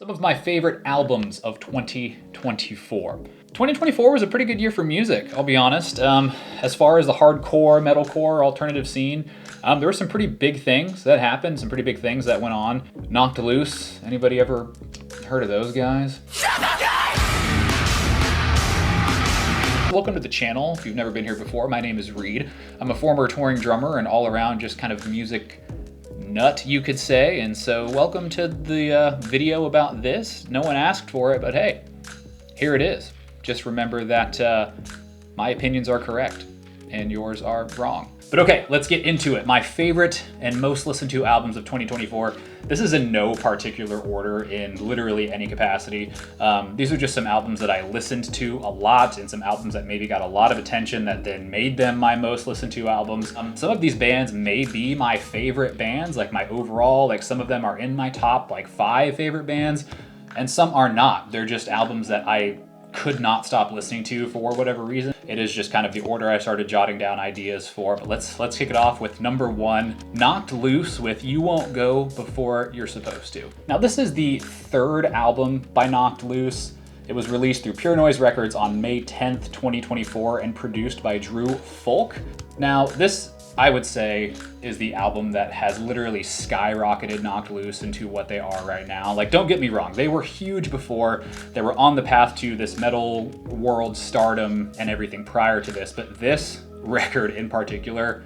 Some of my favorite albums of 2024. 2024 was a pretty good year for music, I'll be honest. As far as the hardcore, metalcore, alternative scene, there were some pretty big things that happened, some pretty big things that went on. Knocked Loose, anybody ever heard of those guys? Welcome to the channel. If you've never been here before, my name is Reed. I'm a former touring drummer and all around just kind of music nut, you could say. And so welcome to the video about this. No one asked for it, but hey, here it is. Just remember that my opinions are correct and yours are wrong. But okay, let's get into it. My favorite and most listened to albums of 2024. This is in no particular order in literally any capacity. These are just some albums that I listened to a lot and some albums that maybe got a lot of attention that then made them my most listened to albums. Some of these bands may be my favorite bands, like my overall, like some of them are in my top like 5 favorite bands, and some are not. They're just albums that I could not stop listening to for whatever reason. It is just kind of the order I started jotting down ideas for. But let's kick it off with number 1, Knocked Loose with You Won't Go Before You're Supposed To. Now this is the 3rd album by Knocked Loose. It was released through Pure Noise Records on May 10th, 2024 and produced by Drew Folk. Now this, I would say, is the album that has literally skyrocketed Knocked Loose into what they are right now. Like, don't get me wrong, they were huge before. They were on the path to this metal world stardom and everything prior to this, but this record in particular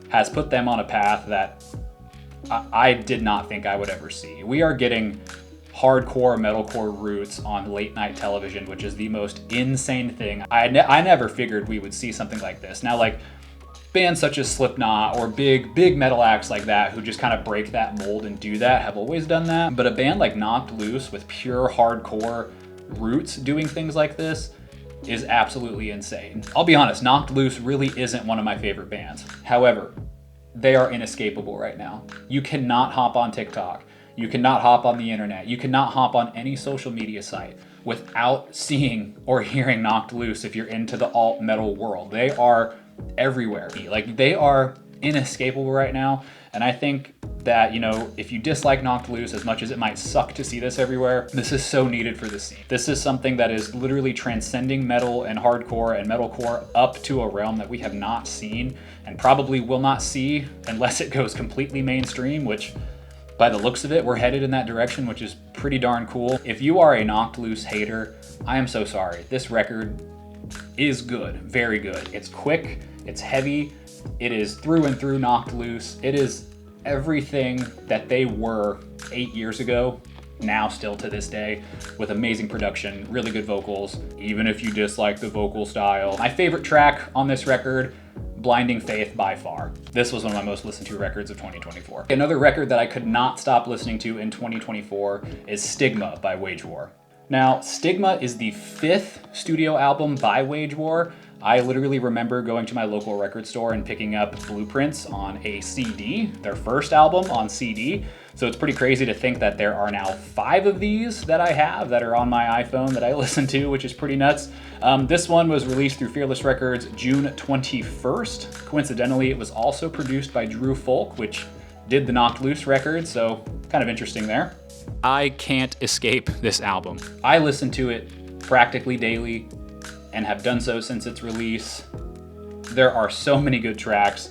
has put them on a path that I did not think I would ever see. We are getting hardcore metalcore roots on late night television, which is the most insane thing. I never figured we would see something like this. Now, like, bands such as Slipknot or big metal acts like that who just kind of break that mold and do that have always done that. But a band like Knocked Loose with pure hardcore roots doing things like this is absolutely insane. I'll be honest, Knocked Loose really isn't one of my favorite bands. However, they are inescapable right now. You cannot hop on TikTok. You cannot hop on the internet. You cannot hop on any social media site without seeing or hearing Knocked Loose if you're into the alt metal world. They are everywhere. Like, they are inescapable right now. And I think that, you know, if you dislike Knocked Loose as much as it might suck to see this everywhere, this is so needed for the scene. This is something that is literally transcending metal and hardcore and metalcore up to a realm that we have not seen and probably will not see unless it goes completely mainstream, which by the looks of it, we're headed in that direction, which is pretty darn cool. If you are a Knocked Loose hater, I am so sorry. This record is good, very good. It's quick, it's heavy, it is through and through Knocked Loose. It is everything that they were 8 years ago, now still to this day, with amazing production, really good vocals, even if you dislike the vocal style. My favorite track on this record, Blinding Faith, by far. This was one of my most listened to records of 2024. Another record that I could not stop listening to in 2024 is Stigma by Wage War. Now, Stigma is the 5th studio album by Wage War. I literally remember going to my local record store and picking up Blueprints on a CD, their first album on CD. So it's pretty crazy to think that there are now 5 of these that I have that are on my iPhone that I listen to, which is pretty nuts. This one was released through Fearless Records June 21st. Coincidentally, it was also produced by Drew Folk, which did the Knocked Loose record, so kind of interesting there. I can't escape this album. I listen to it practically daily and have done so since its release. There are so many good tracks,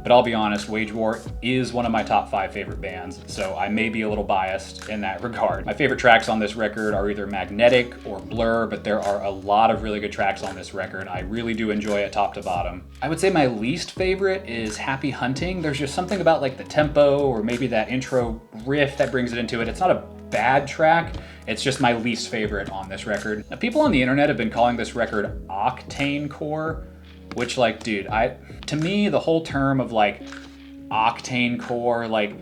but I'll be honest, Wage War is one of my top 5 favorite bands, so I may be a little biased in that regard. My favorite tracks on this record are either Magnetic or Blur, but there are a lot of really good tracks on this record. I really do enjoy it top to bottom. I would say my least favorite is Happy Hunting. There's just something about like the tempo or maybe that intro riff that brings it into it. It's not a bad track, it's just my least favorite on this record. Now, people on the internet have been calling this record octane core, which, like, dude, to me, the whole term of like octane core, like,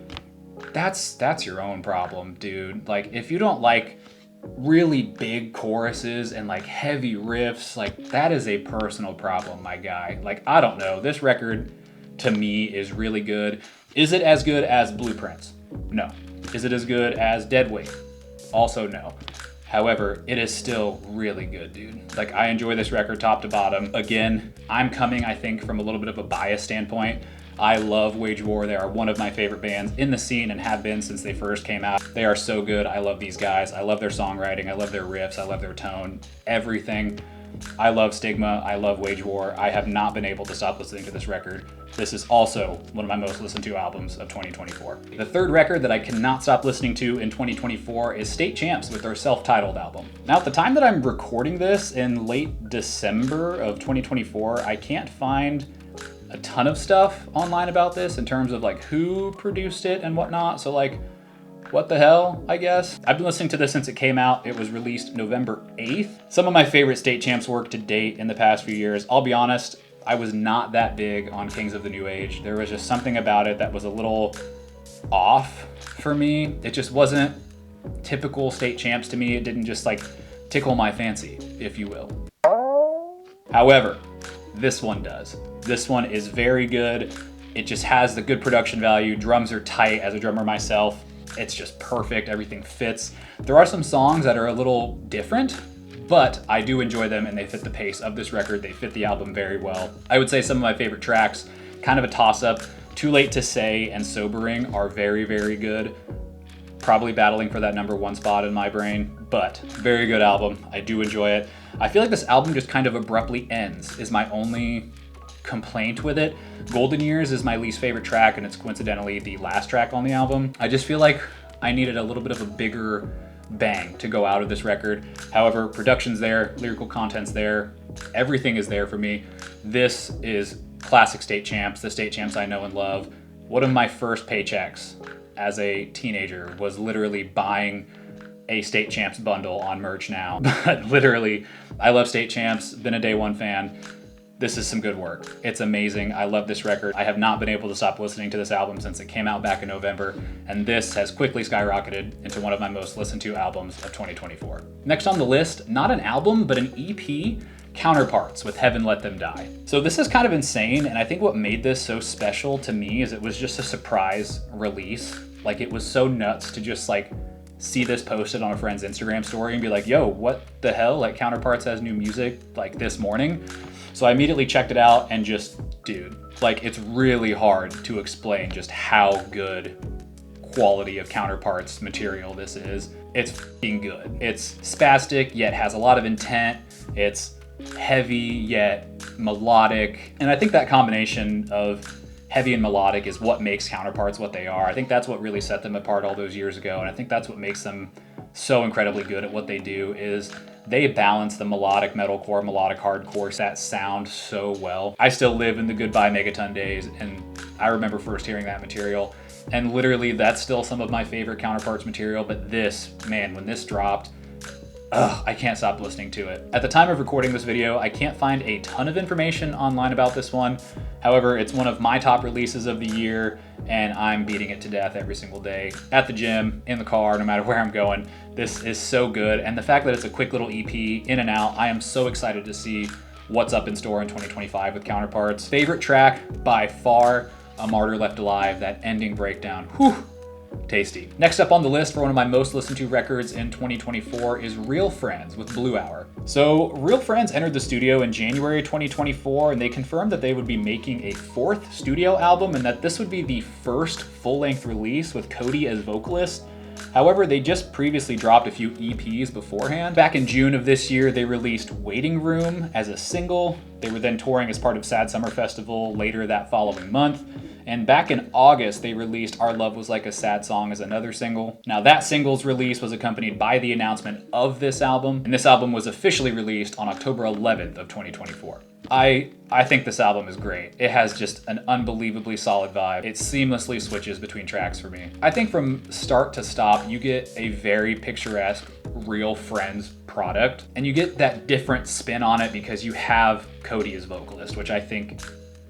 that's your own problem, dude. Like, if you don't like really big choruses and like heavy riffs, like, that is a personal problem, my guy. Like, I don't know. This record to me is really good. Is it as good as Blueprints? No. Is it as good as Deadweight? Also no. However, it is still really good, dude. Like, I enjoy this record top to bottom. Again, I'm coming, I think, from a little bit of a bias standpoint. I love Wage War. They are one of my favorite bands in the scene and have been since they first came out. They are so good. I love these guys. I love their songwriting. I love their riffs. I love their tone, everything. I love Stigma. I love Wage War. I have not been able to stop listening to this record. This is also one of my most listened to albums of 2024. The third record that I cannot stop listening to in 2024 is State Champs with their self-titled album. Now, at the time that I'm recording this in late December of 2024, I can't find a ton of stuff online about this in terms of like who produced it and whatnot. So like, what the hell, I guess? I've been listening to this since it came out. It was released November 8th. Some of my favorite State Champs work to date in the past few years. I'll be honest, I was not that big on Kings of the New Age. There was just something about it that was a little off for me. It just wasn't typical State Champs to me. It didn't just like tickle my fancy, if you will. However, this one does. This one is very good. It just has the good production value. Drums are tight. As a drummer myself, it's just perfect. Everything fits. There are some songs that are a little different, but I do enjoy them and they fit the pace of this record. They fit the album very well. I would say some of my favorite tracks, kind of a toss-up, Too Late to Say and Sobering are very, very good. Probably battling for that #1 spot in my brain, but very good album. I do enjoy it. I feel like this album just kind of abruptly ends, is my only complaint with it. Golden Years is my least favorite track, and it's coincidentally the last track on the album. I just feel like I needed a little bit of a bigger bang to go out of this record. However, production's there, lyrical content's there, everything is there for me. This is classic State Champs, the State Champs I know and love. One of my first paychecks as a teenager was literally buying a State Champs bundle on Merch Now. But literally, I love State Champs, been a day one fan. This is some good work. It's amazing. I love this record. I have not been able to stop listening to this album since it came out back in November, and this has quickly skyrocketed into one of my most listened to albums of 2024. Next on the list, not an album, but an EP, Counterparts with Heaven Let Them Die. So this is kind of insane, and I think what made this so special to me is it was just a surprise release. Like, it was so nuts to just like see this posted on a friend's Instagram story and be like, yo, what the hell? Like, Counterparts has new music like this morning. So I immediately checked it out and just, dude, like, it's really hard to explain just how good quality of Counterparts material this is. It's f***ing good. It's spastic, yet has a lot of intent. It's heavy, yet melodic. And I think that combination of heavy and melodic is what makes Counterparts what they are. I think that's what really set them apart all those years ago. And I think that's what makes them so incredibly good at what they do, is they balance the melodic metalcore, melodic hardcore, that sound so well. I still live in the Goodbye Megaton days, and I remember first hearing that material, and literally that's still some of my favorite Counterparts material. But this, man, when this dropped, I can't stop listening to it. At the time of recording this video, I can't find a ton of information online about this one. However, it's one of my top releases of the year, and I'm beating it to death every single day. At the gym, in the car, no matter where I'm going. This is so good, and the fact that it's a quick little EP, in and out, I am so excited to see what's up in store in 2025 with Counterparts. Favorite track, by far, A Martyr Left Alive, that ending breakdown. Whew. Tasty. Next up on the list for one of my most listened to records in 2024 is Real Friends with Blue Hour. So Real Friends entered the studio in January 2024, and they confirmed that they would be making a 4th studio album and that this would be the first full-length release with Cody as vocalist. However, they just previously dropped a few EPs beforehand. Back in June of this year, they released Waiting Room as a single. They were then touring as part of Sad Summer Festival later that following month. And back in August, they released Our Love Was Like a Sad Song as another single. Now, that single's release was accompanied by the announcement of this album, and this album was officially released on October 11th of 2024. I think this album is great. It has just an unbelievably solid vibe. It seamlessly switches between tracks for me. I think from start to stop, you get a very picturesque Real Friends product, and you get that different spin on it because you have Cody as vocalist, which I think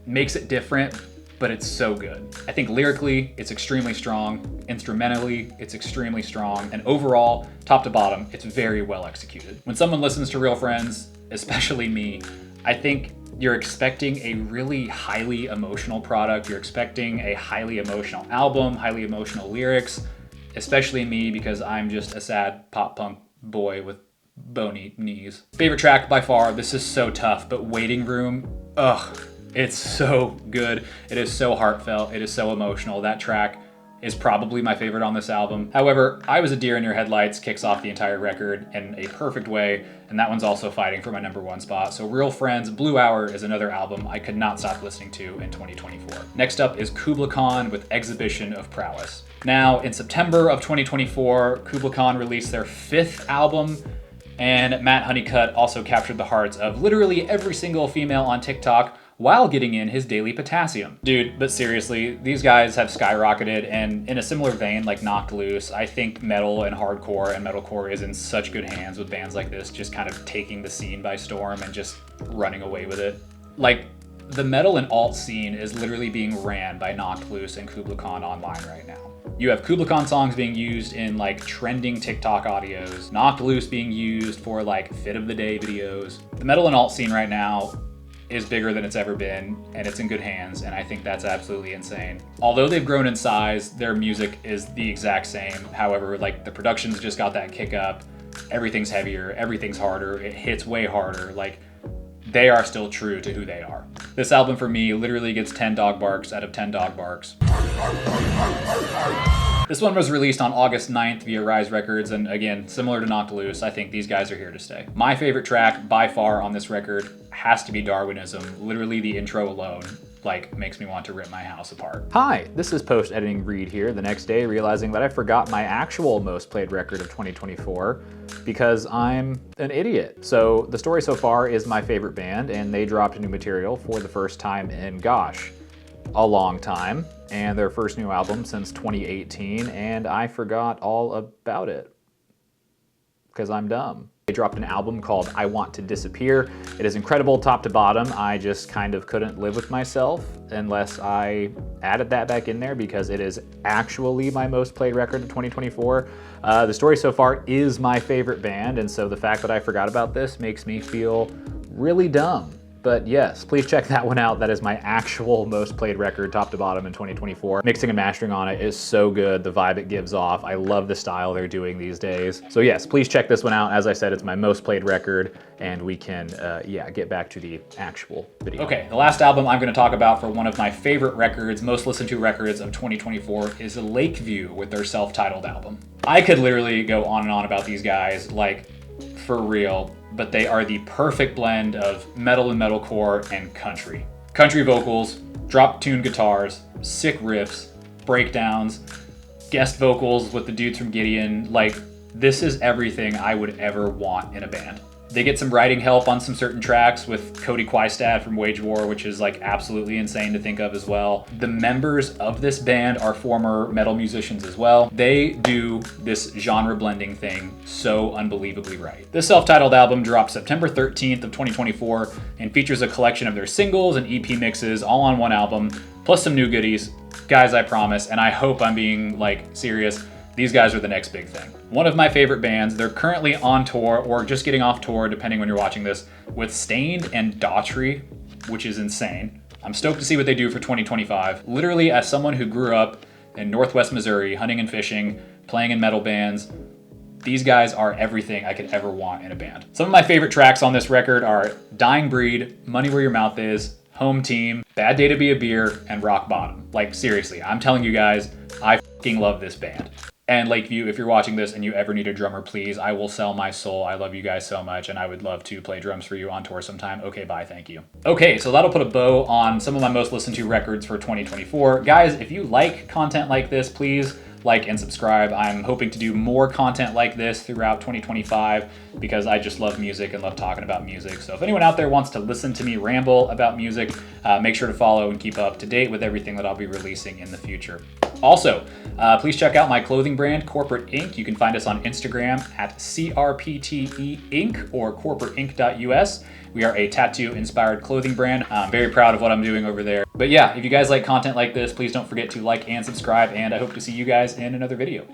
makes it different, but it's so good. I think lyrically, it's extremely strong. Instrumentally, it's extremely strong. And overall, top to bottom, it's very well executed. When someone listens to Real Friends, especially me, I think you're expecting a really highly emotional product. You're expecting a highly emotional album, highly emotional lyrics, especially me because I'm just a sad pop punk boy with bony knees. Favorite track by far, this is so tough, but Waiting Room, ugh. It's so good. It is so heartfelt. It is so emotional. That track is probably my favorite on this album. However, I Was a Deer in Your Headlights kicks off the entire record in a perfect way, and that one's also fighting for my #1 spot. So Real Friends, Blue Hour is another album I could not stop listening to in 2024. Next up is Kubla Khan with Exhibition of Prowess. Now, in September of 2024, Kubla Khan released their 5th album, and Matt Honeycutt also captured the hearts of literally every single female on TikTok while getting in his daily potassium. Dude, but seriously, these guys have skyrocketed, and in a similar vein like Knocked Loose, I think metal and hardcore and metalcore is in such good hands with bands like this just kind of taking the scene by storm and just running away with it. Like, the metal and alt scene is literally being ran by Knocked Loose and Kubla Khan online right now. You have Kubla Khan songs being used in like trending TikTok audios, Knocked Loose being used for like fit of the day videos. The metal and alt scene right now is bigger than it's ever been, and it's in good hands, and I think that's absolutely insane. Although they've grown in size, their music is the exact same. However, like the production's just got that kick up, everything's heavier, everything's harder, it hits way harder. Like, they are still true to who they are. This album for me literally gets 10 dog barks out of 10 dog barks. This one was released on August 9th via Rise Records, and again, similar to Knocked Loose, I think these guys are here to stay. My favorite track by far on this record has to be Darwinism. Literally the intro alone like makes me want to rip my house apart. Hi, this is post-editing Reed here the next day, realizing that I forgot my actual most played record of 2024 because I'm an idiot. So the story so far is my favorite band, and they dropped new material for the first time in, gosh, a long time, and their first new album since 2018, and I forgot all about it because I'm dumb. They dropped an album called I Want to Disappear. It is incredible top to bottom. I just kind of couldn't live with myself unless I added that back in there because it is actually my most played record of 2024. The story so far is my favorite band, and so the fact that I forgot about this makes me feel really dumb. But yes, please check that one out. That is my actual most played record, top to bottom, in 2024. Mixing and mastering on it is so good. The vibe it gives off. I love the style they're doing these days. So yes, please check this one out. As I said, it's my most played record, and we can, get back to the actual video. Okay, the last album I'm gonna talk about for one of my favorite records, most listened to records of 2024, is Lakeview with their self-titled album. I could literally go on and on about these guys, like, for real, but they are the perfect blend of metal and metalcore and country. Country vocals, drop tune guitars, sick riffs, breakdowns, guest vocals with the dudes from Gideon. Like, this is everything I would ever want in a band. They get some writing help on some certain tracks with Cody Quaistad from Wage War, which is like absolutely insane to think of as well. The members of this band are former metal musicians as well. They do this genre blending thing so unbelievably right. This self-titled album dropped September 13th of 2024 and features a collection of their singles and EP mixes all on one album, plus some new goodies. Guys, I promise, and I hope I'm being like serious, these guys are the next big thing. One of my favorite bands. They're currently on tour or just getting off tour, depending when you're watching this, with Stained and Daughtry, which is insane. I'm stoked to see what they do for 2025. Literally, as someone who grew up in Northwest Missouri, hunting and fishing, playing in metal bands, these guys are everything I could ever want in a band. Some of my favorite tracks on this record are Dying Breed, Money Where Your Mouth Is, Home Team, Bad Day to Be a Beer, and Rock Bottom. Like, seriously, I'm telling you guys, I fucking love this band. And Lakeview, if you're watching this and you ever need a drummer, please, I will sell my soul. I love you guys so much, and I would love to play drums for you on tour sometime. Okay, bye, thank you. Okay, so that'll put a bow on some of my most listened to records for 2024. Guys, if you like content like this, please like and subscribe. I'm hoping to do more content like this throughout 2025 because I just love music and love talking about music. So if anyone out there wants to listen to me ramble about music, make sure to follow and keep up to date with everything that I'll be releasing in the future. Also, please check out my clothing brand, Corporate Inc. You can find us on Instagram at CRPTE Inc. or corporateinc.us. We are a tattoo-inspired clothing brand. I'm very proud of what I'm doing over there. But yeah, if you guys like content like this, please don't forget to like and subscribe, and I hope to see you guys in another video.